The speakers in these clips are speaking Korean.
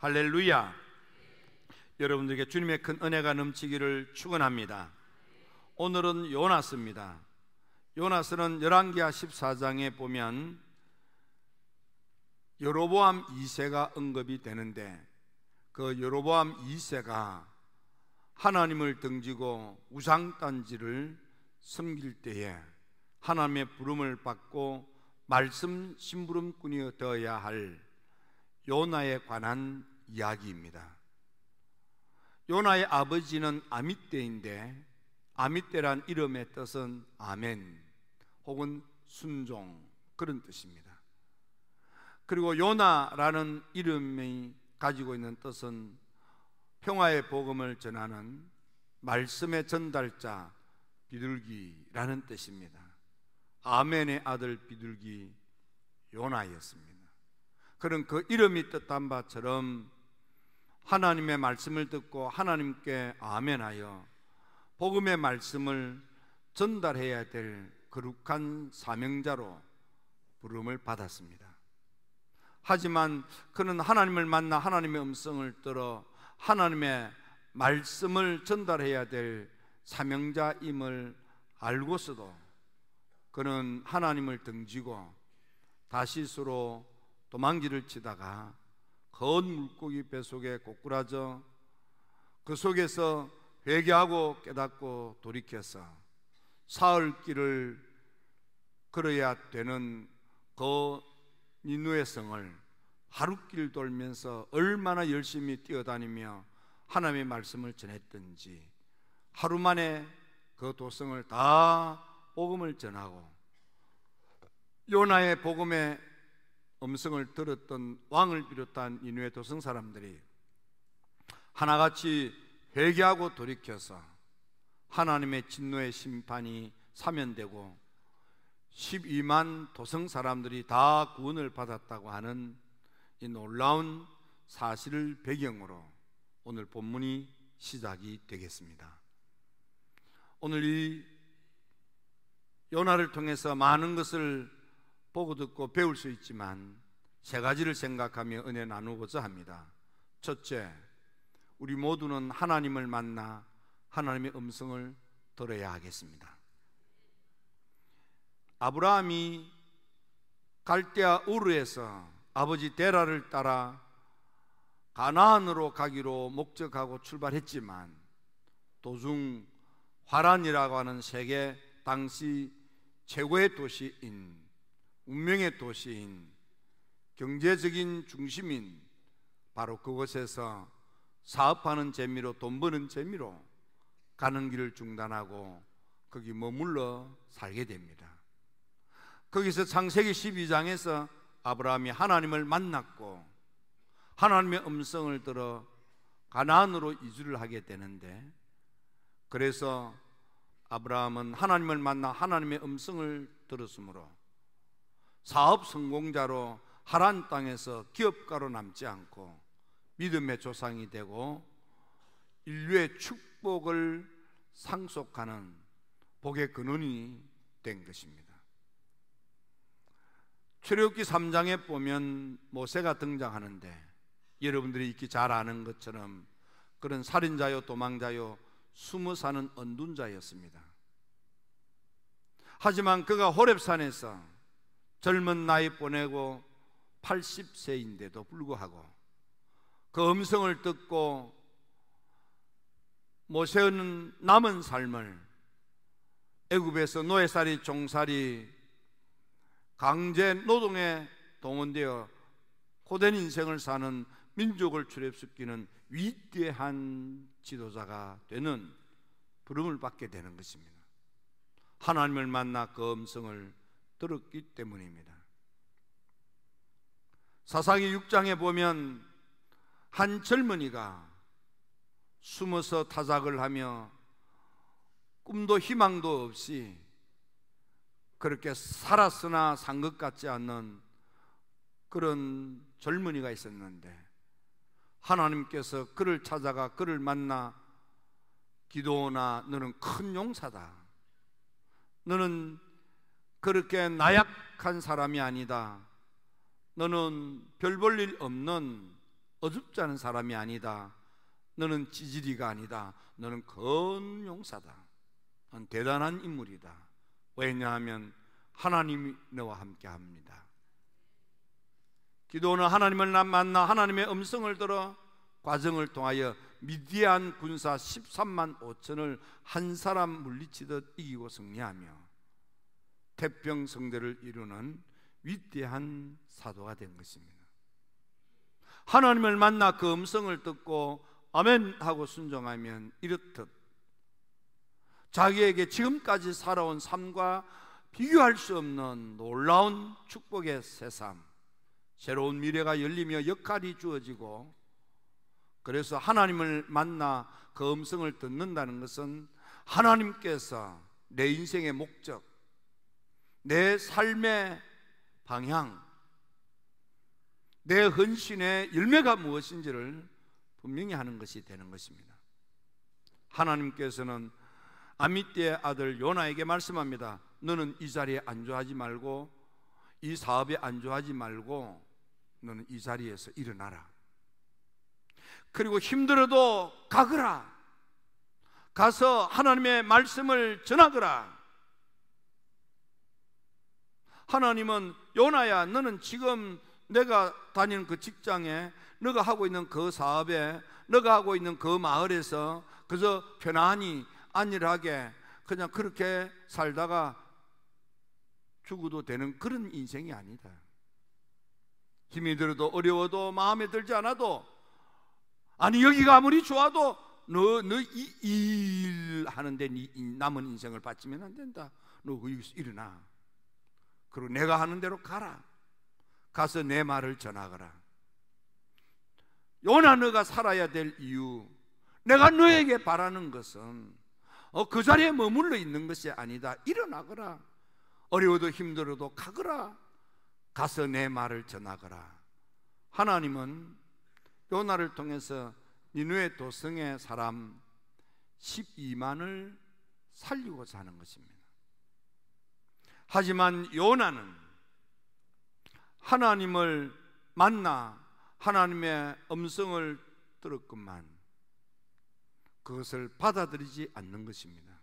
할렐루야. 여러분들에게 주님의 큰 은혜가 넘치기를 축원합니다. 오늘은 요나스입니다. 요나스는 열왕기하 14장에 보면 여로보암 2세가 언급이 되는데, 그 여로보암 2세가 하나님을 등지고 우상단지를 섬길 때에 하나님의 부름을 받고 말씀 심부름꾼이 되어야 할 요나에 관한 이야기입니다. 요나의 아버지는 아미떼인데, 아미떼란 이름의 뜻은 아멘 혹은 순종, 그런 뜻입니다. 그리고 요나라는 이름이 가지고 있는 뜻은 평화의 복음을 전하는 말씀의 전달자, 비둘기라는 뜻입니다. 아멘의 아들 비둘기 요나였습니다. 그런 그 이름이 뜻한 바처럼 하나님의 말씀을 듣고 하나님께 아멘하여 복음의 말씀을 전달해야 될 거룩한 사명자로 부름을 받았습니다. 하지만 그는 하나님을 만나 하나님의 음성을 들어 하나님의 말씀을 전달해야 될 사명자임을 알고서도 그는 하나님을 등지고 다시스로 도망길을 치다가 거한 물고기 뱃속에 고꾸라져 그 속에서 회개하고 깨닫고 돌이켜서 사흘 길을 걸어야 되는 그 니느웨 성을 하루길 돌면서 얼마나 열심히 뛰어다니며 하나님의 말씀을 전했던지 하루 만에 그 도성을 다 복음을 전하고, 요나의 복음의 음성을 들었던 왕을 비롯한 니느웨 도성 사람들이 하나같이 회개하고 돌이켜서 하나님의 진노의 심판이 사면되고 12만 도성 사람들이 다 구원을 받았다고 하는 이 놀라운 사실을 배경으로 오늘 본문이 시작이 되겠습니다. 오늘 이 요나를 통해서 많은 것을 보고 듣고 배울 수 있지만 세 가지를 생각하며 은혜 나누고자 합니다. 첫째, 우리 모두는 하나님을 만나 하나님의 음성을 들어야 하겠습니다. 아브라함이 갈대아 우르에서 아버지 데라를 따라 가나안으로 가기로 목적하고 출발했지만 도중 화란이라고 하는 세계 당시 최고의 도시인, 운명의 도시인, 경제적인 중심인 바로 그곳에서 사업하는 재미로, 돈 버는 재미로 가는 길을 중단하고 거기 머물러 살게 됩니다. 거기서 창세기 12장에서 아브라함이 하나님을 만났고 하나님의 음성을 들어 가나안으로 이주를 하게 되는데, 그래서 아브라함은 하나님을 만나 하나님의 음성을 들었으므로 사업 성공자로 하란 땅에서 기업가로 남지 않고 믿음의 조상이 되고 인류의 축복을 상속하는 복의 근원이 된 것입니다. 출애굽기 3장에 보면 모세가 등장하는데, 여러분들이 익히 잘 아는 것처럼 그런 살인자요 도망자요 숨어 사는 언둔자였습니다. 하지만 그가 호렙산에서 젊은 나이 보내고 80세인데도 불구하고 그 음성을 듣고 모세는 남은 삶을 애굽에서 노예살이 종살이 강제 노동에 동원되어 고된 인생을 사는 민족을 출애굽시키는 위대한 지도자가 되는 부름을 받게 되는 것입니다. 하나님을 만나 그 음성을 들었기 때문입니다. 사사기 6장에 보면 한 젊은이가 숨어서 타작을 하며 꿈도 희망도 없이 그렇게 살았으나 산 것 같지 않는 그런 젊은이가 있었는데, 하나님께서 그를 찾아가 그를 만나 기도하나 너는 큰 용사다. 너는 그렇게 나약한 사람이 아니다. 너는 별 볼 일 없는 어줍지 않은 사람이 아니다. 너는 찌질이가 아니다. 너는 권용사다. 넌 대단한 인물이다. 왜냐하면 하나님이 너와 함께 합니다. 기도는 하나님을 만나 하나님의 음성을 들어 과정을 통하여 미디안 군사 13만 5천을 한 사람 물리치듯 이기고 승리하며 태평성대를 이루는 위대한 사도가 된 것입니다. 하나님을 만나 그 음성을 듣고 아멘 하고 순종하면 이렇듯 자기에게 지금까지 살아온 삶과 비교할 수 없는 놀라운 축복의 새삼, 새로운 미래가 열리며 역할이 주어지고, 그래서 하나님을 만나 그 음성을 듣는다는 것은 하나님께서 내 인생의 목적, 내 삶의 방향, 내 헌신의 열매가 무엇인지를 분명히 하는 것이 되는 것입니다. 하나님께서는 아미떼의 아들 요나에게 말씀합니다. 너는 이 자리에 안주하지 말고, 이 사업에 안주하지 말고 너는 이 자리에서 일어나라. 그리고 힘들어도 가거라. 가서 하나님의 말씀을 전하거라. 하나님은 요나야, 너는 지금 내가 다니는 그 직장에, 너가 하고 있는 그 사업에, 너가 하고 있는 그 마을에서 그저 편안히 안일하게 그냥 그렇게 살다가 죽어도 되는 그런 인생이 아니다. 힘이 들어도 어려워도 마음에 들지 않아도, 아니 여기가 아무리 좋아도 너 이 일하는데 네 남은 인생을 바치면 안 된다. 너 여기서 일어나. 그리고 내가 하는 대로 가라. 가서 내 말을 전하거라. 요나, 너가 살아야 될 이유, 내가 너에게 바라는 것은 그 자리에 머물러 있는 것이 아니다. 일어나거라. 어려워도 힘들어도 가거라. 가서 내 말을 전하거라. 하나님은 요나를 통해서 니느웨 도성의 사람 12만을 살리고자 하는 것입니다. 하지만 요나는 하나님을 만나 하나님의 음성을 들었건만 그것을 받아들이지 않는 것입니다.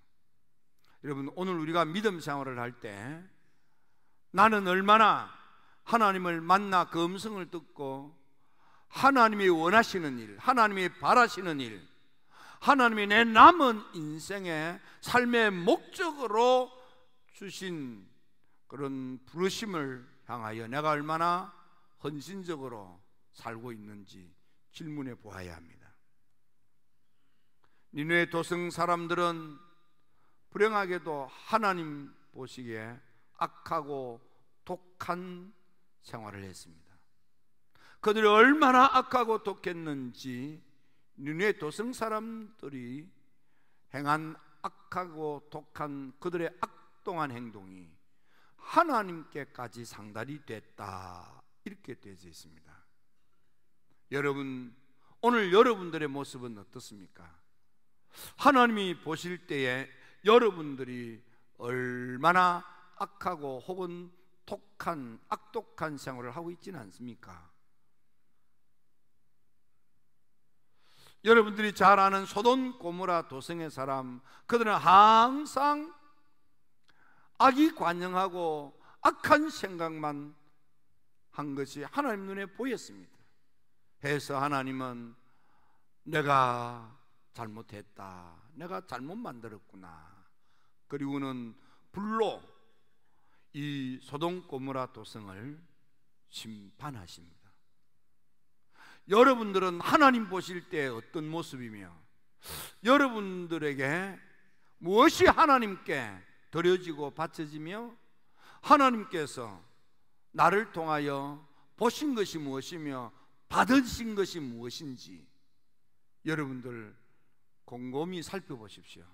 여러분, 오늘 우리가 믿음 생활을 할 때 나는 얼마나 하나님을 만나 그 음성을 듣고 하나님이 원하시는 일, 하나님이 바라시는 일, 하나님이 내 남은 인생의 삶의 목적으로 주신 그런 부르심을 향하여 내가 얼마나 헌신적으로 살고 있는지 질문해 보아야 합니다. 니느웨 도성 사람들은 불행하게도 하나님 보시기에 악하고 독한 생활을 했습니다. 그들이 얼마나 악하고 독했는지 니느웨 도성 사람들이 행한 악하고 독한 그들의 악동한 행동이 하나님께까지 상달이 됐다, 이렇게 되어져 있습니다. 여러분, 오늘 여러분들의 모습은 어떻습니까? 하나님이 보실 때에 여러분들이 얼마나 악하고 혹은 독한, 악독한 생활을 하고 있지는 않습니까? 여러분들이 잘 아는 소돔 고모라 도성의 사람, 그들은 항상 악이 관영하고 악한 생각만 한 것이 하나님 눈에 보였습니다. 해서 하나님은 내가 잘못했다, 내가 잘못 만들었구나, 그리고는 불로 이 소돔 고모라 도성을 심판하십니다. 여러분들은 하나님 보실 때 어떤 모습이며 여러분들에게 무엇이 하나님께 드려지고 바쳐지며 하나님께서 나를 통하여 보신 것이 무엇이며 받으신 것이 무엇인지 여러분들 곰곰이 살펴보십시오.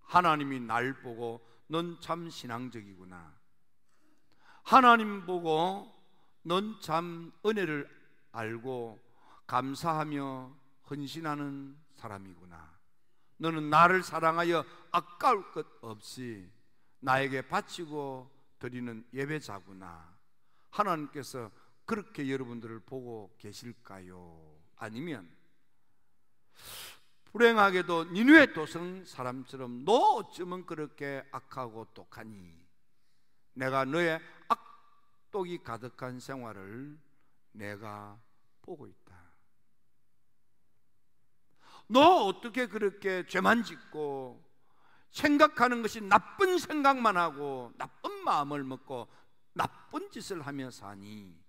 하나님이 날 보고 넌 참 신앙적이구나, 하나님 보고 넌 참 은혜를 알고 감사하며 헌신하는 사람이구나, 너는 나를 사랑하여 아까울 것 없이 나에게 바치고 드리는 예배자구나. 하나님께서 그렇게 여러분들을 보고 계실까요? 아니면 불행하게도 니느웨 도성 사람처럼 너 어쩌면 그렇게 악하고 똑하니 내가 너의 악독이 가득한 생활을 내가 보고 있다. 너 어떻게 그렇게 죄만 짓고 생각하는 것이 나쁜 생각만 하고 나쁜 마음을 먹고 나쁜 짓을 하며 사니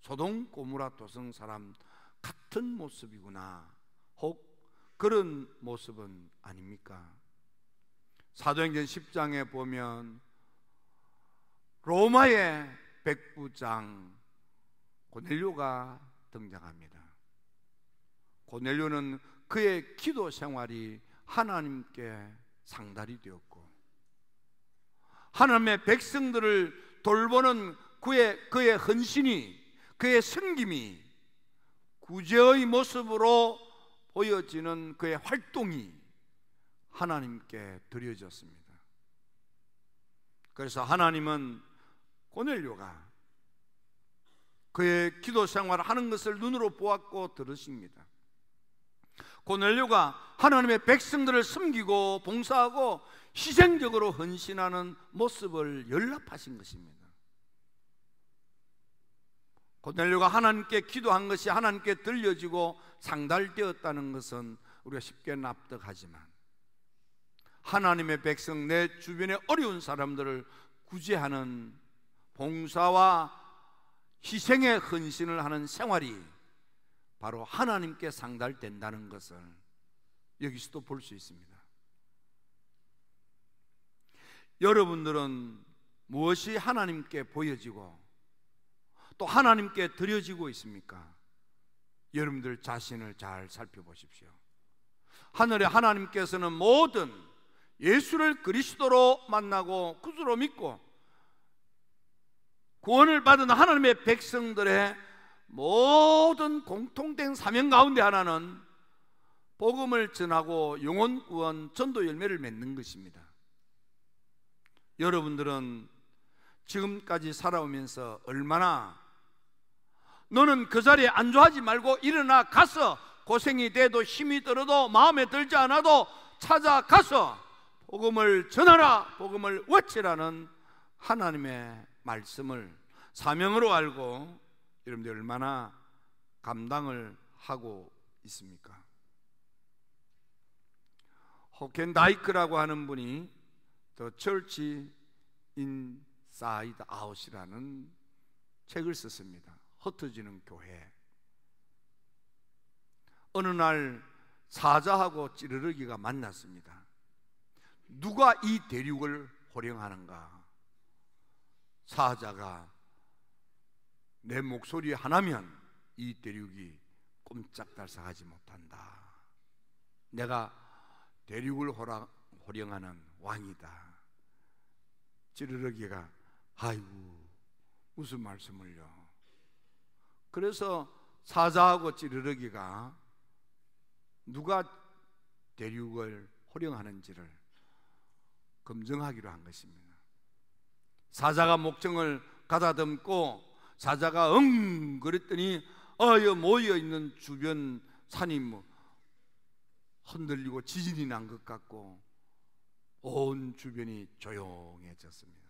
소돔 고모라 도성 사람 같은 모습이구나. 혹 그런 모습은 아닙니까? 사도행전 10장에 보면 로마의 백부장 고넬료가 등장합니다. 고넬료는 그의 기도 생활이 하나님께 상달이 되었고 하나님의 백성들을 돌보는 그의 헌신이, 그의 섬김이 구제의 모습으로 보여지는 그의 활동이 하나님께 드려졌습니다. 그래서 하나님은 고넬료가 그의 기도 생활을 하는 것을 눈으로 보았고 들으십니다. 고넬료가 하나님의 백성들을 섬기고 봉사하고 희생적으로 헌신하는 모습을 연락하신 것입니다. 고넬료가 하나님께 기도한 것이 하나님께 들려지고 상달되었다는 것은 우리가 쉽게 납득하지만 하나님의 백성, 내 주변의 어려운 사람들을 구제하는 봉사와 희생의 헌신을 하는 생활이 바로 하나님께 상달된다는 것을 여기서도 볼 수 있습니다. 여러분들은 무엇이 하나님께 보여지고 또 하나님께 드려지고 있습니까? 여러분들 자신을 잘 살펴보십시오. 하늘의 하나님께서는 모든 예수를 그리스도로 만나고 구주로 믿고 구원을 받은 하나님의 백성들의 모든 공통된 사명 가운데 하나는 복음을 전하고 영혼 구원 전도 열매를 맺는 것입니다. 여러분들은 지금까지 살아오면서 얼마나 너는 그 자리에 안주하지 말고 일어나 가서 고생이 돼도 힘이 들어도 마음에 들지 않아도 찾아가서 복음을 전하라, 복음을 외치라는 하나님의 말씀을 사명으로 알고 여러분들 얼마나 감당을 하고 있습니까? 호켄다이크라고 하는 분이 The Church Inside Out이라는 책을 썼습니다. 흩어지는 교회. 어느 날 사자하고 찌르르기가 만났습니다. 누가 이 대륙을 호령하는가? 사자가 내 목소리 하나면 이 대륙이 꼼짝달싹하지 못한다. 내가 대륙을 호령하는 왕이다. 찌르르기가 아이고 무슨 말씀을요? 그래서 사자하고 찌르르기가 누가 대륙을 호령하는지를 검증하기로 한 것입니다. 사자가 목청을 가다듬고 사자가 그랬더니 모여있는 주변 산이 흔들리고 지진이 난 것 같고 온 주변이 조용해졌습니다.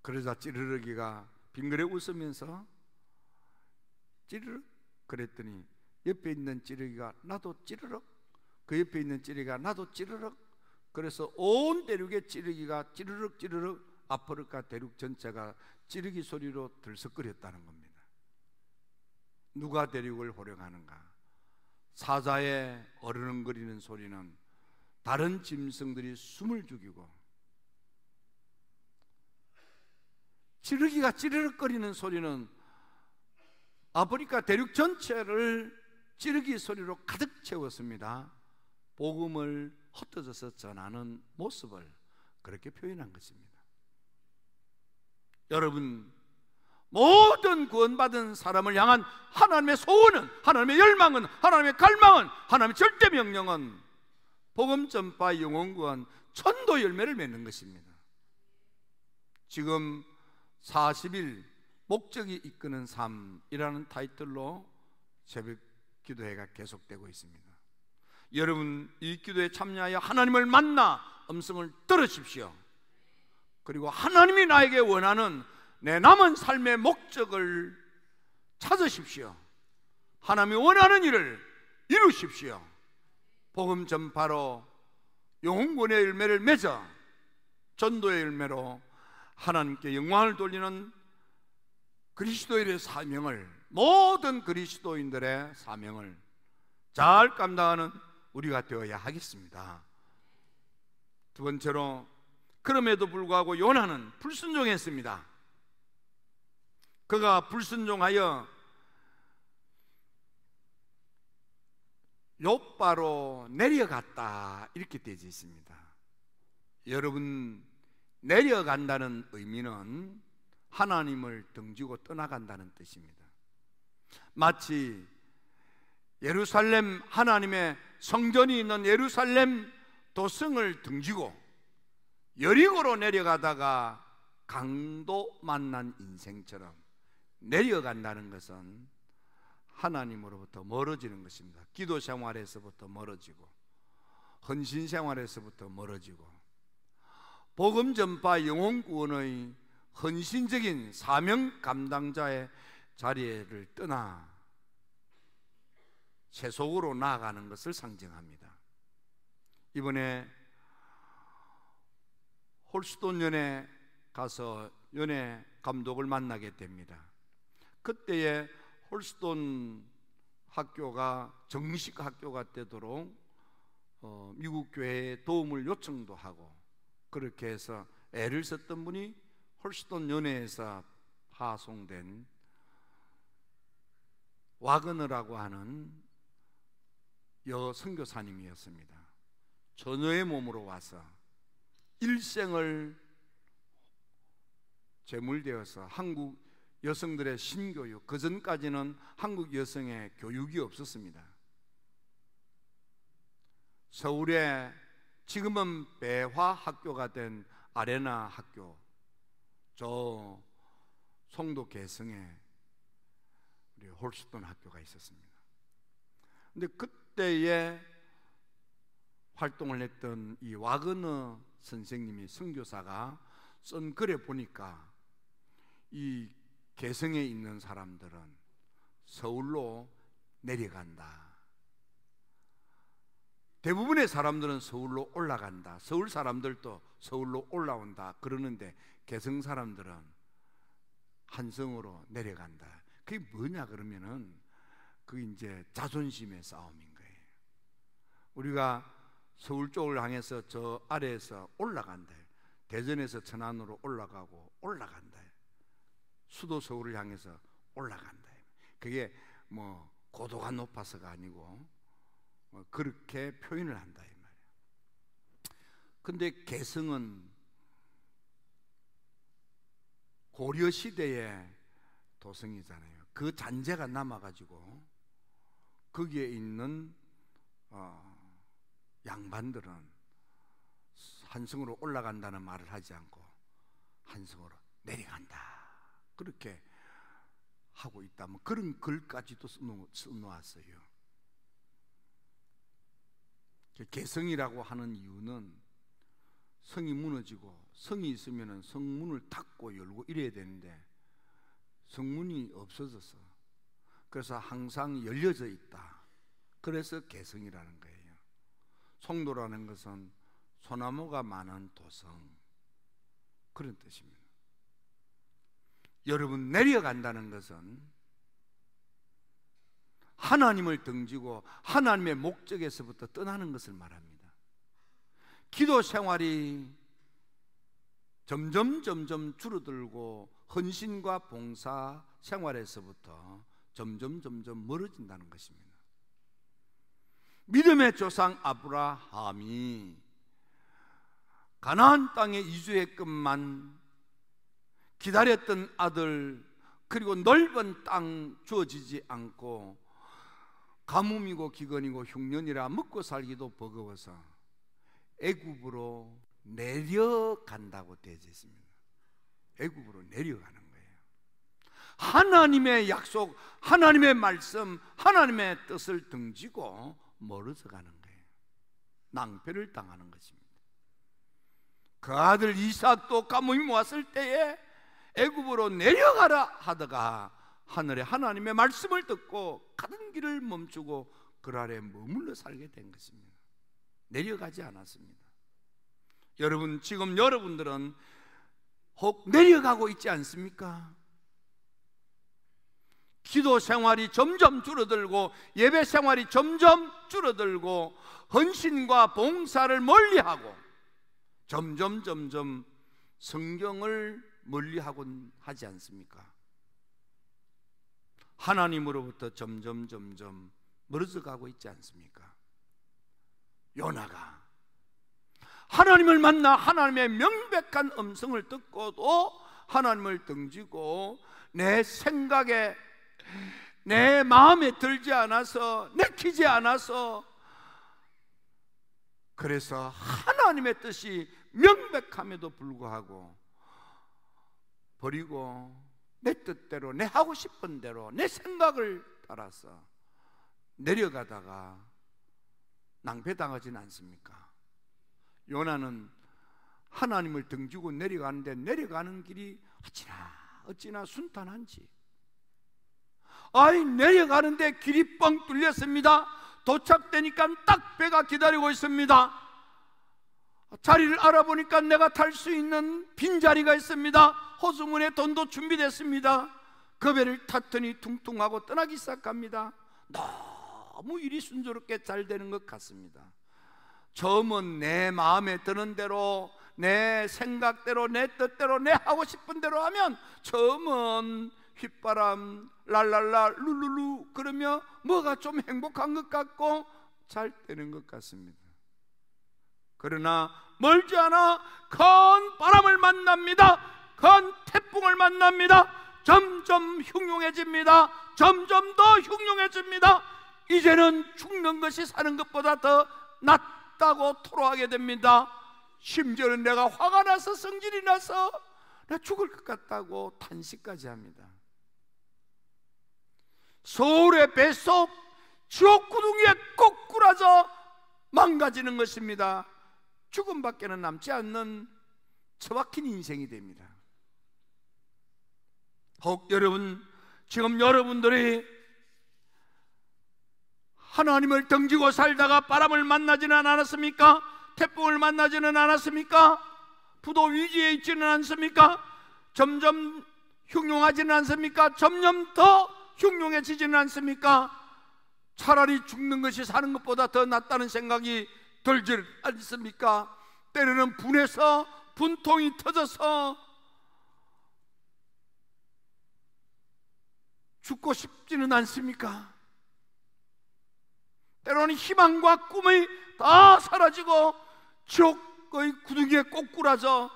그러자 찌르르기가 빙그레 웃으면서 찌르륵 그랬더니 옆에 있는 찌르기가 나도 찌르륵, 그 옆에 있는 찌르기가 나도 찌르륵. 그래서 온 대륙의 찌르기가 찌르륵 찌르륵 아프리카 대륙 전체가 찌르기 소리로 들썩거렸다는 겁니다. 누가 대륙을 호령하는가? 사자의 어르렁거리는 소리는 다른 짐승들이 숨을 죽이고 찌르기가 찌르륵거리는 소리는 아프리카 대륙 전체를 찌르기 소리로 가득 채웠습니다. 복음을 흩어져서 전하는 모습을 그렇게 표현한 것입니다. 여러분, 모든 구원받은 사람을 향한 하나님의 소원은, 하나님의 열망은, 하나님의 갈망은, 하나님의 절대 명령은 복음 전파, 영혼 구원, 전도 열매를 맺는 것입니다. 지금 40일 목적이 이끄는 삶이라는 타이틀로 새벽 기도회가 계속되고 있습니다. 여러분, 이 기도에 참여하여 하나님을 만나 음성을 들으십시오. 그리고 하나님이 나에게 원하는 내 남은 삶의 목적을 찾으십시오. 하나님이 원하는 일을 이루십시오. 복음 전파로 영혼권의 열매를 맺어 전도의 열매로 하나님께 영광을 돌리는 그리스도인의 사명을, 모든 그리스도인들의 사명을 잘 감당하는 우리가 되어야 하겠습니다. 두 번째로, 그럼에도 불구하고 요나는 불순종했습니다. 그가 불순종하여 욥바로 내려갔다, 이렇게 되어 있습니다. 여러분, 내려간다는 의미는 하나님을 등지고 떠나간다는 뜻입니다. 마치 예루살렘, 하나님의 성전이 있는 예루살렘 도성을 등지고 여리고로 내려가다가 강도 만난 인생처럼 내려간다는 것은 하나님으로부터 멀어지는 것입니다. 기도 생활에서부터 멀어지고, 헌신 생활에서부터 멀어지고, 복음 전파 영혼 구원의 헌신적인 사명 감당자의 자리를 떠나 세속으로 나아가는 것을 상징합니다. 이번에 홀스톤 연에 가서 연예 감독을 만나게 됩니다. 그때에 홀스톤 학교가 정식 학교가 되도록 미국 교회에 도움을 요청도 하고, 그렇게 해서 애를 썼던 분이 홀스톤 연회에서 파송된 와그너라고 하는 여 선교사님이었습니다. 처녀의 몸으로 와서 일생을 제물되어서 한국 여성들의 신교육, 그 전까지는 한국 여성의 교육이 없었습니다. 서울에 지금은 배화 학교가 된 아레나 학교, 저 송도 개성에 우리 홀스톤 학교가 있었습니다. 근데 그때에 활동을 했던 이 와그너 선생님이, 선교사가 쓴 글에 보니까 이 개성에 있는 사람들은 서울로 내려간다, 대부분의 사람들은 서울로 올라간다, 서울 사람들도 서울로 올라온다 그러는데 개성 사람들은 한성으로 내려간다. 그게 뭐냐 그러면은 그게 이제 자존심의 싸움인 거예요. 우리가 서울 쪽을 향해서 저 아래에서 올라간다, 대전에서 천안으로 올라가고 올라간다, 수도 서울을 향해서 올라간다. 그게 뭐 고도가 높아서가 아니고 그렇게 표현을 한다 이 말이에요. 근데 개성은 고려 시대의 도성이잖아요. 그 잔재가 남아가지고 거기에 있는 양반들은 한성으로 올라간다는 말을 하지 않고 한성으로 내려간다, 그렇게 하고 있다면 그런 글까지도 써놓았어요. 개성이라고 하는 이유는 성이 무너지고, 성이 있으면 성문을 닫고 열고 이래야 되는데 성문이 없어졌어. 그래서 항상 열려져 있다. 그래서 개성이라는 거예요. 송도라는 것은 소나무가 많은 도성, 그런 뜻입니다. 여러분, 내려간다는 것은 하나님을 등지고 하나님의 목적에서부터 떠나는 것을 말합니다. 기도 생활이 점점 줄어들고 헌신과 봉사 생활에서부터 점점 멀어진다는 것입니다. 믿음의 조상 아브라함이 가나안 땅에 이주했건만 기다렸던 아들, 그리고 넓은 땅 주어지지 않고 가뭄이고 기근이고 흉년이라 먹고 살기도 버거워서 애굽으로 내려간다고 되어 있습니다. 애굽으로 내려가는 거예요. 하나님의 약속, 하나님의 말씀, 하나님의 뜻을 등지고 멀어져 가는 거예요. 낭패를 당하는 것입니다. 그 아들 이삭도 가뭄이 모았을 때에 애굽으로 내려가라 하다가 하늘에 하나님의 말씀을 듣고 가던 길을 멈추고 그 아래 머물러 살게 된 것입니다. 내려가지 않았습니다. 여러분, 지금 여러분들은 혹 내려가고 있지 않습니까? 기도 생활이 점점 줄어들고 예배 생활이 점점 줄어들고 헌신과 봉사를 멀리하고 점점 성경을 멀리하곤 하지 않습니까? 하나님으로부터 점점 멀어져 가고 있지 않습니까? 요나가 하나님을 만나 하나님의 명백한 음성을 듣고도 하나님을 등지고 내 생각에, 내 마음에 들지 않아서, 내키지 않아서, 그래서 하나님의 뜻이 명백함에도 불구하고 버리고 내 뜻대로, 내 하고 싶은 대로, 내 생각을 따라서 내려가다가 낭패당하지는 않습니까? 요나는 하나님을 등지고 내려가는데 내려가는 길이 어찌나 순탄한지, 내려가는데 길이 뻥 뚫렸습니다. 도착되니까 딱 배가 기다리고 있습니다. 자리를 알아보니까 내가 탈 수 있는 빈자리가 있습니다. 호수문에 돈도 준비됐습니다. 그 배를 탔더니 퉁퉁하고 떠나기 시작합니다. 너무 일이 순조롭게 잘 되는 것 같습니다. 처음은 내 마음에 드는 대로, 내 생각대로, 내 뜻대로, 내 하고 싶은 대로 하면 처음은 휘바람 랄랄라 룰루루 그러며 뭐가 좀 행복한 것 같고 잘 되는 것 같습니다. 그러나 멀지 않아 큰 바람을 만납니다. 큰 태풍을 만납니다. 점점 흉흉해집니다. 점점 더 흉흉해집니다. 이제는 죽는 것이 사는 것보다 더 낫다고 토로하게 됩니다. 심지어는 내가 화가 나서, 성질이 나서 나 죽을 것 같다고 탄식까지 합니다. 소울의 뱃속 지옥 구덩이에 꼬꾸라져 망가지는 것입니다. 죽음밖에는 남지 않는 처박힌 인생이 됩니다. 혹 여러분, 지금 여러분들이 하나님을 등지고 살다가 바람을 만나지는 않았습니까? 태풍을 만나지는 않았습니까? 부도 위기에 있지는 않습니까? 점점 흉흉하지는 않습니까? 점점 더 흉흉해지지는 않습니까? 차라리 죽는 것이 사는 것보다 더 낫다는 생각이 들지 않습니까? 때로는 분해서 분통이 터져서 죽고 싶지는 않습니까? 때로는 희망과 꿈이 다 사라지고 지옥의 구덩이에 꼬꾸라져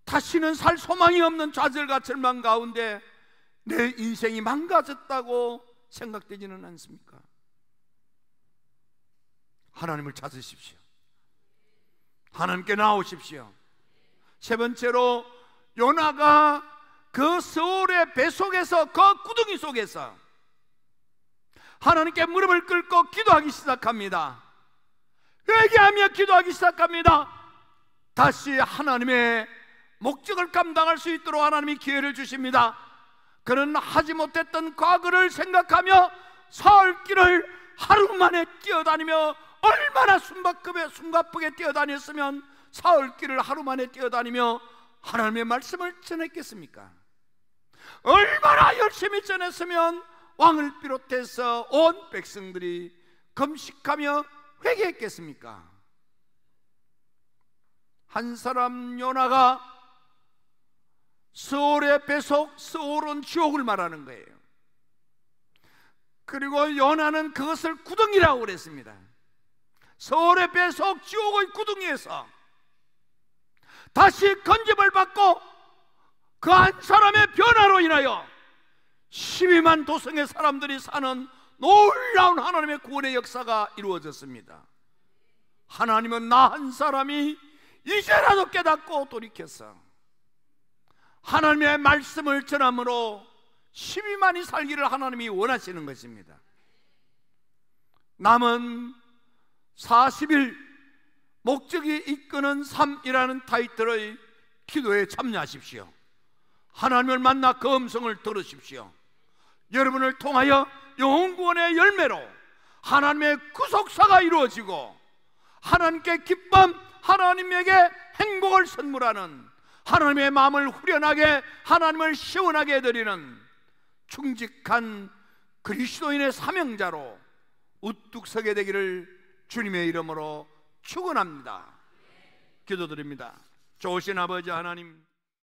다시는 살 소망이 없는 좌절과 절망 가운데 내 인생이 망가졌다고 생각되지는 않습니까? 하나님을 찾으십시오. 하나님께 나오십시오. 세 번째로, 요나가 그 서울의 배 속에서, 그 구덩이 속에서 하나님께 무릎을 꿇고 기도하기 시작합니다. 회개하며 기도하기 시작합니다. 다시 하나님의 목적을 감당할 수 있도록 하나님이 기회를 주십니다. 그는 하지 못했던 과거를 생각하며 사흘길을 하루 만에 뛰어다니며, 얼마나 숨가쁘게 뛰어다녔으면 사흘길을 하루 만에 뛰어다니며 하나님의 말씀을 전했겠습니까? 얼마나 열심히 전했으면 왕을 비롯해서 온 백성들이 금식하며 회개했겠습니까? 한 사람 요나가 서울의 배속, 서울은 지옥을 말하는 거예요. 그리고 요나는 그것을 구덩이라고 그랬습니다. 서울의 배속, 지옥의 구덩이에서 다시 건집을 받고 그 한 사람의 변화로 인하여 12만 도성의 사람들이 사는 놀라운 하나님의 구원의 역사가 이루어졌습니다. 하나님은 나 한 사람이 이제라도 깨닫고 돌이켜서 하나님의 말씀을 전함으로 12만이 살기를 하나님이 원하시는 것입니다. 남은 40일 목적이 이끄는 삶이라는 타이틀의 기도에 참여하십시오. 하나님을 만나 그 음성을 들으십시오. 여러분을 통하여 영혼구원의 열매로 하나님의 구속사가 이루어지고 하나님께 기쁨, 하나님에게 행복을 선물하는, 하나님의 마음을 후련하게, 하나님을 시원하게 해드리는 충직한 그리스도인의 사명자로 우뚝 서게 되기를 주님의 이름으로 축원합니다. 기도드립니다. 좋으신 아버지 하나님,